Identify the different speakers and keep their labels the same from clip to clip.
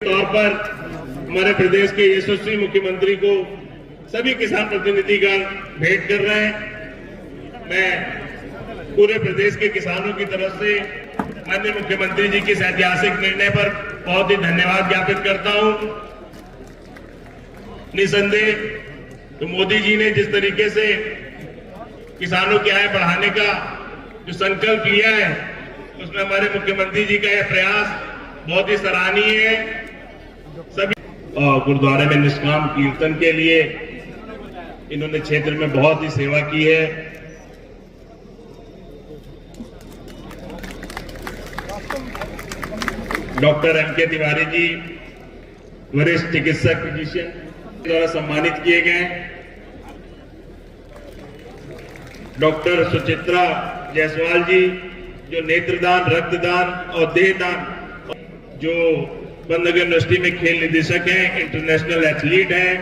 Speaker 1: तौर पर हमारे प्रदेश के यशस्वी मुख्यमंत्री को सभी किसान प्रतिनिधिगण भेंट कर रहे हैं। मैं पूरे प्रदेश के किसानों की तरफ से माननीय मुख्यमंत्री जी के इस ऐतिहासिक निर्णय पर बहुत ही धन्यवाद ज्ञापित करता हूं। निसंदेह तो मोदी जी ने जिस तरीके से किसानों की आय बढ़ाने का जो संकल्प लिया है, उसमें हमारे मुख्यमंत्री जी का यह प्रयास बहुत ही सराहनीय है। सभी गुरुद्वारे में निष्काम कीर्तन के लिए इन्होंने क्षेत्र में बहुत ही सेवा की है। Doctor MK. तिवारी जी वरिष्ठ चिकित्सक फिजिशियन द्वारा सम्मानित किए गए। डॉक्टर सुचित्रा जायसवाल जी जो नेत्रदान, रक्तदान और देहदान, जो बंदरगाह यूनिवर्सिटी में खेल निदेशक हैं, इंटरनेशनल एथलीट हैं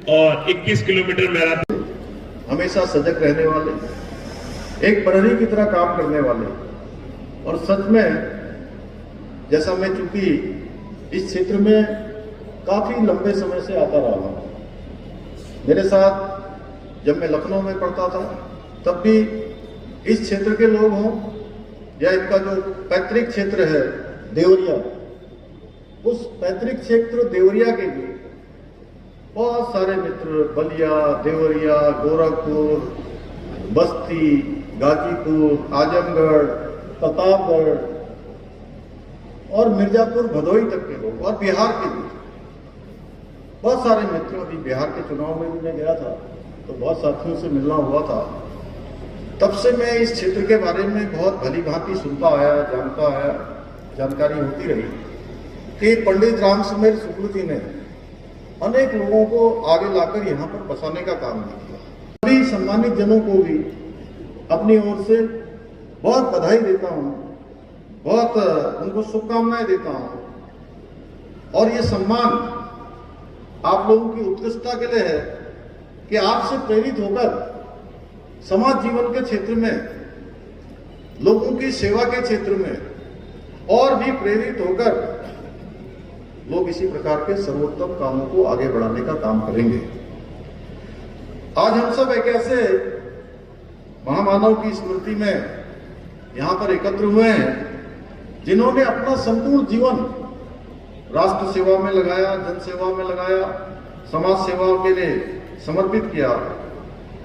Speaker 1: और 21 किलोमीटर मैराथन,
Speaker 2: हमेशा सजग रहने वाले, एक प्रहरी की तरह काम करने वाले। और सच में जैसा मैं चूंकि इस क्षेत्र में काफी लंबे समय से आता रहा हूं, मेरे साथ जब मैं लखनऊ में पढ़ता था तब भी इस क्षेत्र के लोग हों या इनका जो पैतृक क्षेत्र है देवरिया, उस पैतृक क्षेत्र देवरिया के भी बहुत सारे मित्र, बलिया, देवरिया, गोरखपुर, बस्ती, गाजीपुर, आजमगढ़, प्रतापगढ़ और मिर्जापुर, भदोही तक के लोग, और बिहार के भी बहुत सारे मित्र। अभी बिहार के चुनाव में भी मैं गया था तो बहुत साथियों से मिलना हुआ था। तब से मैं इस क्षेत्र के बारे में बहुत भली भांति सुनता आया, जानता आया, जानकारी होती रही कि पंडित राम सुमेर शुक्ल जी ने अनेक लोगों को आगे लाकर यहाँ पर बसाने का काम भी किया। सभी सम्मानित जनों को भी अपनी ओर से बहुत बधाई देता हूँ, बहुत उनको शुभकामनाएं देता हूँ। और ये सम्मान आप लोगों की उत्कृष्टता के लिए है कि आपसे प्रेरित होकर समाज जीवन के क्षेत्र में, लोगों की सेवा के क्षेत्र में और भी प्रेरित होकर लोग इसी प्रकार के सर्वोत्तम कामों को आगे बढ़ाने का काम करेंगे। आज हम सब एक ऐसे महामानव की स्मृति में यहां पर एकत्र हुए हैं जिन्होंने अपना संपूर्ण जीवन राष्ट्र सेवा में लगाया, जन सेवा में लगाया, समाज सेवा के लिए समर्पित किया।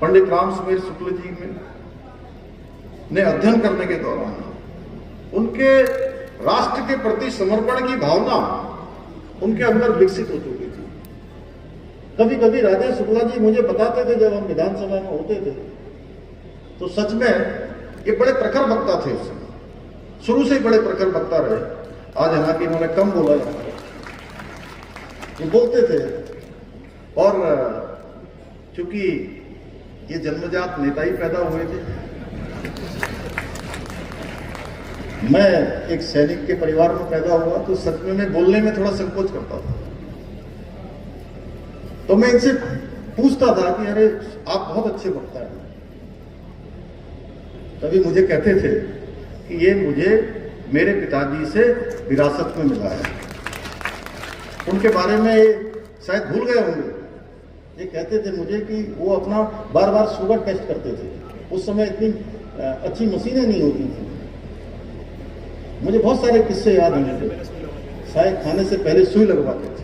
Speaker 2: पंडित राम सुमेर शुक्ल जी ने अध्ययन करने के दौरान उनके राष्ट्र के प्रति समर्पण की भावना उनके अंदर विकसित हो चुकी थी। कभी कभी राजेश शुक्ला जी मुझे बताते थे, जब हम विधानसभा में होते थे तो सच में ये बड़े प्रखर वक्ता थे। उस समय शुरू से ही बड़े प्रखर वक्ता रहे। आज हालांकि इन्होंने कम बोला, ये बोलते थे। और चूंकि ये जन्मजात नेता ही पैदा हुए थे, मैं एक सैनिक के परिवार में पैदा हुआ, तो सच में मैं बोलने में थोड़ा संकोच करता था। तो मैं इनसे पूछता था कि अरे आप बहुत अच्छे वक्ता हैं। तभी मुझे कहते थे कि ये मुझे मेरे पिताजी से विरासत में मिला है। उनके बारे में शायद भूल गए होंगे, ये कहते थे मुझे कि वो अपना बार बार शुगर टेस्ट करते थे। उस समय इतनी अच्छी मशीनें नहीं होती थी। मुझे बहुत सारे किस्से याद हैं थे, शायद खाने से पहले सुई लगवाते थे,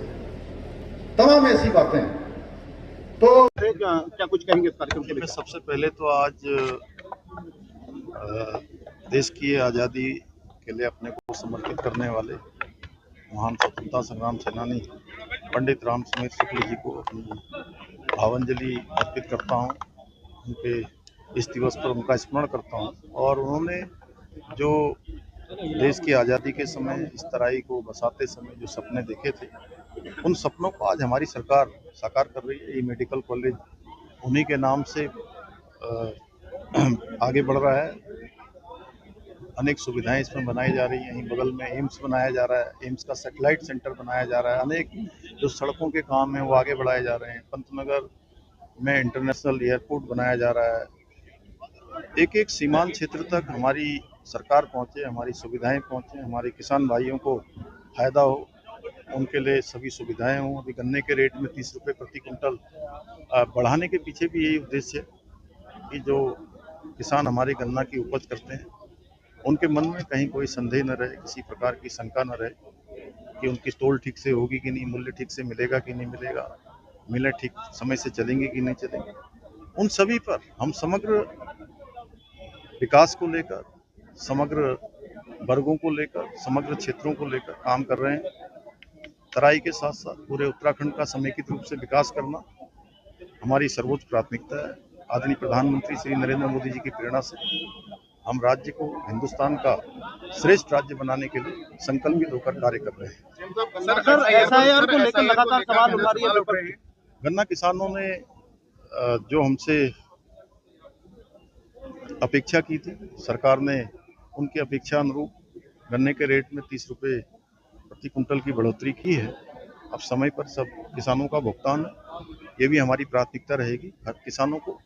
Speaker 2: तमाम ऐसी बातें। तो क्या कुछ कहेंगे इस कार्यक्रम के लिए?
Speaker 3: सबसे पहले तो आज देश की आज़ादी के लिए अपने को समर्पित करने वाले महान स्वतंत्रता संग्राम सेनानी पंडित राम सुमेर शुक्ल जी को अपनी भावांजलि अर्पित करता हूँ। उनके इस दिवस पर उनका स्मरण करता हूँ। और उन्होंने जो देश की आज़ादी के समय इस तराई को बसाते समय जो सपने देखे थे, उन सपनों को आज हमारी सरकार साकार कर रही है। ये मेडिकल कॉलेज उन्हीं के नाम से आगे बढ़ रहा है। अनेक सुविधाएं इसमें बनाई जा रही हैं। यहीं बगल में एम्स बनाया जा रहा है, एम्स का सैटेलाइट सेंटर बनाया जा रहा है। अनेक जो सड़कों के काम हैं वो आगे बढ़ाए जा रहे हैं। पंतनगर में इंटरनेशनल एयरपोर्ट बनाया जा रहा है। एक एक सीमांत क्षेत्र तक हमारी सरकार पहुंचे, हमारी सुविधाएं पहुंचे, हमारे किसान भाइयों को फायदा हो। उनके लिए सभी सुविधाएं हों। अभी गन्ने के रेट में 30 रुपये प्रति कुंटल बढ़ाने के पीछे भी यही उद्देश्य है कि जो किसान हमारी गन्ना की उपज करते हैं उनके मन में कहीं कोई संदेह न रहे, किसी प्रकार की शंका न रहे कि उनकी तोल ठीक से होगी कि नहीं, मूल्य ठीक से मिलेगा कि नहीं मिलेगा, मिलें ठीक समय से चलेंगे कि नहीं चलेंगे। उन सभी पर हम समग्र विकास को लेकर, समग्र वर्गों को लेकर, समग्र क्षेत्रों को लेकर काम कर रहे हैं। तराई के साथ साथ पूरे उत्तराखंड का समेकित रूप से विकास करना हमारी सर्वोच्च प्राथमिकता है। आदरणीय प्रधानमंत्री श्री नरेंद्र मोदी जी की प्रेरणा से हम राज्य को हिंदुस्तान का श्रेष्ठ राज्य बनाने के लिए संकल्पित होकर कार्य कर रहे हैं।
Speaker 4: सर, एसआईआर को लेकर लगातार सवाल उठा रही है।
Speaker 3: गन्ना किसानों ने जो हमसे अपेक्षा की थी, सरकार ने उनकी अपेक्षा अनुरूप गन्ने के रेट में 30 रुपये प्रति कुंटल की बढ़ोतरी की है। अब समय पर सब किसानों का भुगतान है, ये भी हमारी प्राथमिकता रहेगी। हर किसानों को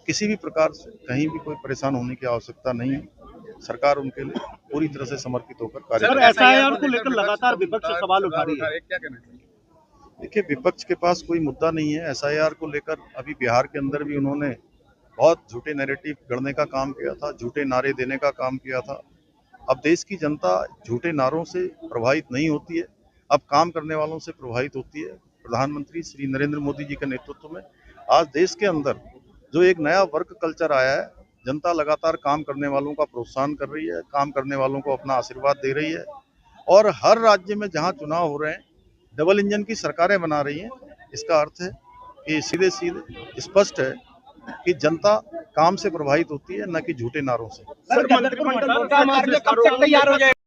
Speaker 3: किसी भी प्रकार से कहीं भी कोई परेशान होने की आवश्यकता नहीं है। सरकार उनके लिए पूरी तरह से समर्पित होकर कार्य कर रही है।
Speaker 4: एसआईआर को लेकर लगातार विपक्ष सवाल उठा रही है, क्या कहना चाहिए?
Speaker 3: देखिए, विपक्ष के पास कोई मुद्दा नहीं है। एसआईआर को लेकर अभी बिहार के अंदर भी उन्होंने बहुत झूठे नैरेटिव गढ़ने का काम किया था, झूठे नारे देने का काम किया था। अब देश की जनता झूठे नारों से प्रभावित नहीं होती है, अब काम करने वालों से प्रभावित होती है। प्रधानमंत्री श्री नरेंद्र मोदी जी के नेतृत्व में आज देश के अंदर जो एक नया वर्क कल्चर आया है, जनता लगातार काम करने वालों का प्रोत्साहन कर रही है, काम करने वालों को अपना आशीर्वाद दे रही है और हर राज्य में जहां चुनाव हो रहे हैं डबल इंजन की सरकारें बना रही हैं। इसका अर्थ है कि सीधे सीधे स्पष्ट है कि जनता काम से प्रभावित होती है, न कि झूठे नारों से।
Speaker 4: सर, मंत्रिमंडल कब तक तैयार हो जाएगा?